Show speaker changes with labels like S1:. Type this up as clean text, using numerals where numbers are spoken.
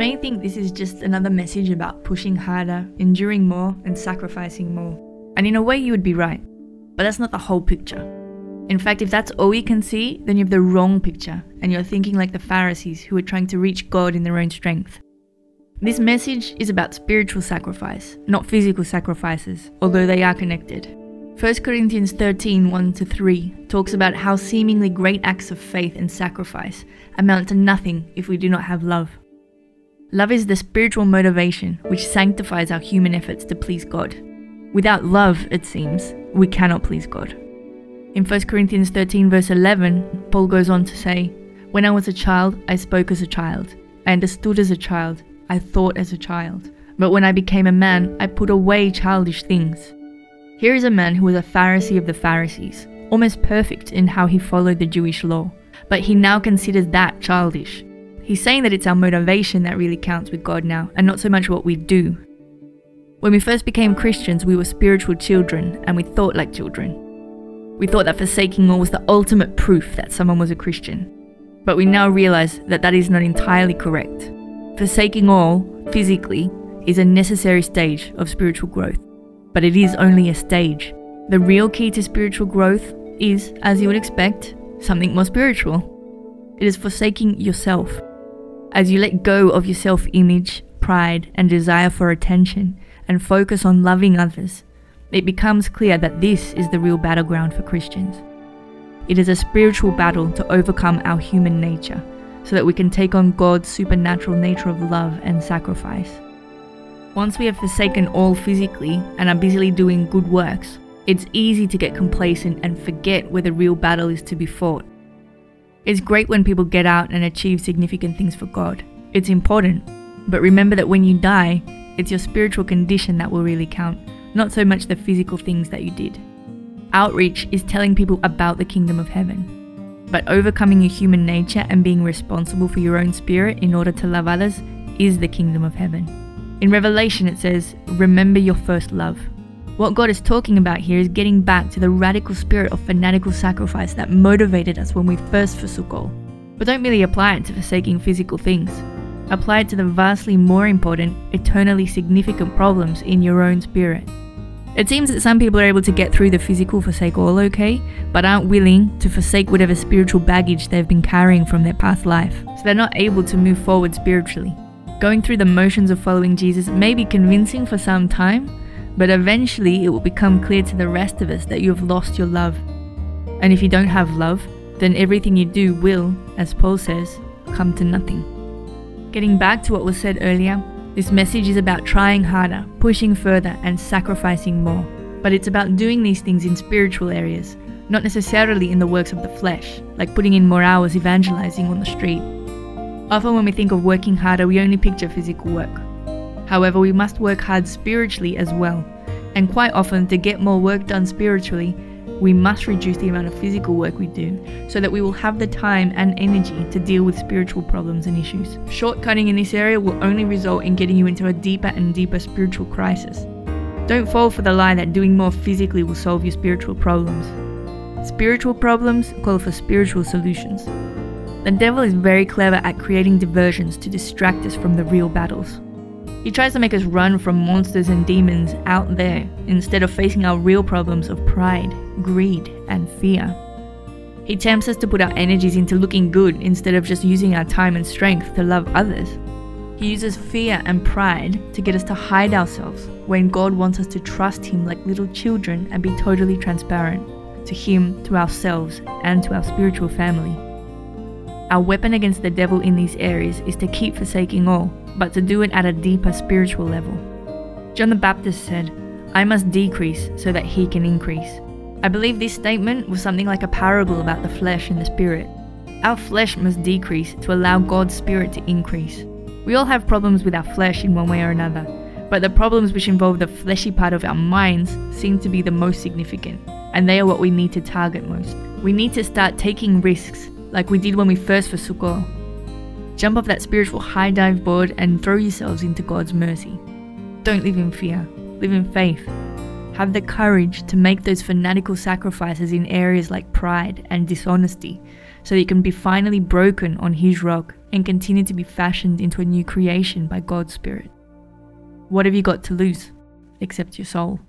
S1: may think this is just another message about pushing harder, enduring more, and sacrificing more. And in a way you would be right, but that's not the whole picture. In fact, if that's all you can see, then you have the wrong picture, and you're thinking like the Pharisees who were trying to reach God in their own strength. This message is about spiritual sacrifice, not physical sacrifices, although they are connected. 1 Corinthians 13, 1-3 talks about how seemingly great acts of faith and sacrifice amount to nothing if we do not have love. Love is the spiritual motivation which sanctifies our human efforts to please God. Without love, it seems, we cannot please God. In 1 Corinthians 13 verse 11, Paul goes on to say, "When I was a child, I spoke as a child. I understood as a child. I thought as a child. But when I became a man, I put away childish things." Here is a man who was a Pharisee of the Pharisees, almost perfect in how he followed the Jewish law, but he now considers that childish. He's saying that it's our motivation that really counts with God now, and not so much what we do. When we first became Christians, we were spiritual children, and we thought like children. We thought that forsaking all was the ultimate proof that someone was a Christian. But we now realize that that is not entirely correct. Forsaking all, physically, is a necessary stage of spiritual growth. But it is only a stage. The real key to spiritual growth is, as you would expect, something more spiritual. It is forsaking yourself. As you let go of your self-image, pride, and desire for attention, and focus on loving others, it becomes clear that this is the real battleground for Christians. It is a spiritual battle to overcome our human nature, so that we can take on God's supernatural nature of love and sacrifice. Once we have forsaken all physically and are busily doing good works, it's easy to get complacent and forget where the real battle is to be fought. It's great when people get out and achieve significant things for God. It's important, but remember that when you die, it's your spiritual condition that will really count, not so much the physical things that you did. Outreach is telling people about the kingdom of heaven. But overcoming your human nature and being responsible for your own spirit in order to love others is the kingdom of heaven. In Revelation it says, "Remember your first love." What God is talking about here is getting back to the radical spirit of fanatical sacrifice that motivated us when we first forsook all. But don't merely apply it to forsaking physical things. Apply it to the vastly more important, eternally significant problems in your own spirit. It seems that some people are able to get through the physical forsake all okay, but aren't willing to forsake whatever spiritual baggage they've been carrying from their past life, so they're not able to move forward spiritually. Going through the motions of following Jesus may be convincing for some time, but eventually it will become clear to the rest of us that you have lost your love. And if you don't have love, then everything you do will, as Paul says, come to nothing. Getting back to what was said earlier, this message is about trying harder, pushing further, and sacrificing more. But it's about doing these things in spiritual areas, not necessarily in the works of the flesh, like putting in more hours evangelizing on the street. Often when we think of working harder, we only picture physical work. However, we must work hard spiritually as well. And quite often, to get more work done spiritually, we must reduce the amount of physical work we do, so that we will have the time and energy to deal with spiritual problems and issues. Shortcutting in this area will only result in getting you into a deeper and deeper spiritual crisis. Don't fall for the lie that doing more physically will solve your spiritual problems. Spiritual problems call for spiritual solutions. The devil is very clever at creating diversions to distract us from the real battles. He tries to make us run from monsters and demons out there instead of facing our real problems of pride, greed, and fear. He tempts us to put our energies into looking good instead of just using our time and strength to love others. He uses fear and pride to get us to hide ourselves when God wants us to trust Him like little children and be totally transparent to Him, to ourselves, and to our spiritual family. Our weapon against the devil in these areas is to keep forsaking all, but to do it at a deeper spiritual level. John the Baptist said, "I must decrease so that He can increase." I believe this statement was something like a parable about the flesh and the spirit. Our flesh must decrease to allow God's spirit to increase. We all have problems with our flesh in one way or another, but the problems which involve the fleshy part of our minds seem to be the most significant, and they are what we need to target most. We need to start taking risks, like we did when we first forsook all. Jump off that spiritual high dive board and throw yourselves into God's mercy. Don't live in fear, live in faith. Have the courage to make those fanatical sacrifices in areas like pride and dishonesty, so that you can be finally broken on His rock and continue to be fashioned into a new creation by God's Spirit. What have you got to lose except your soul?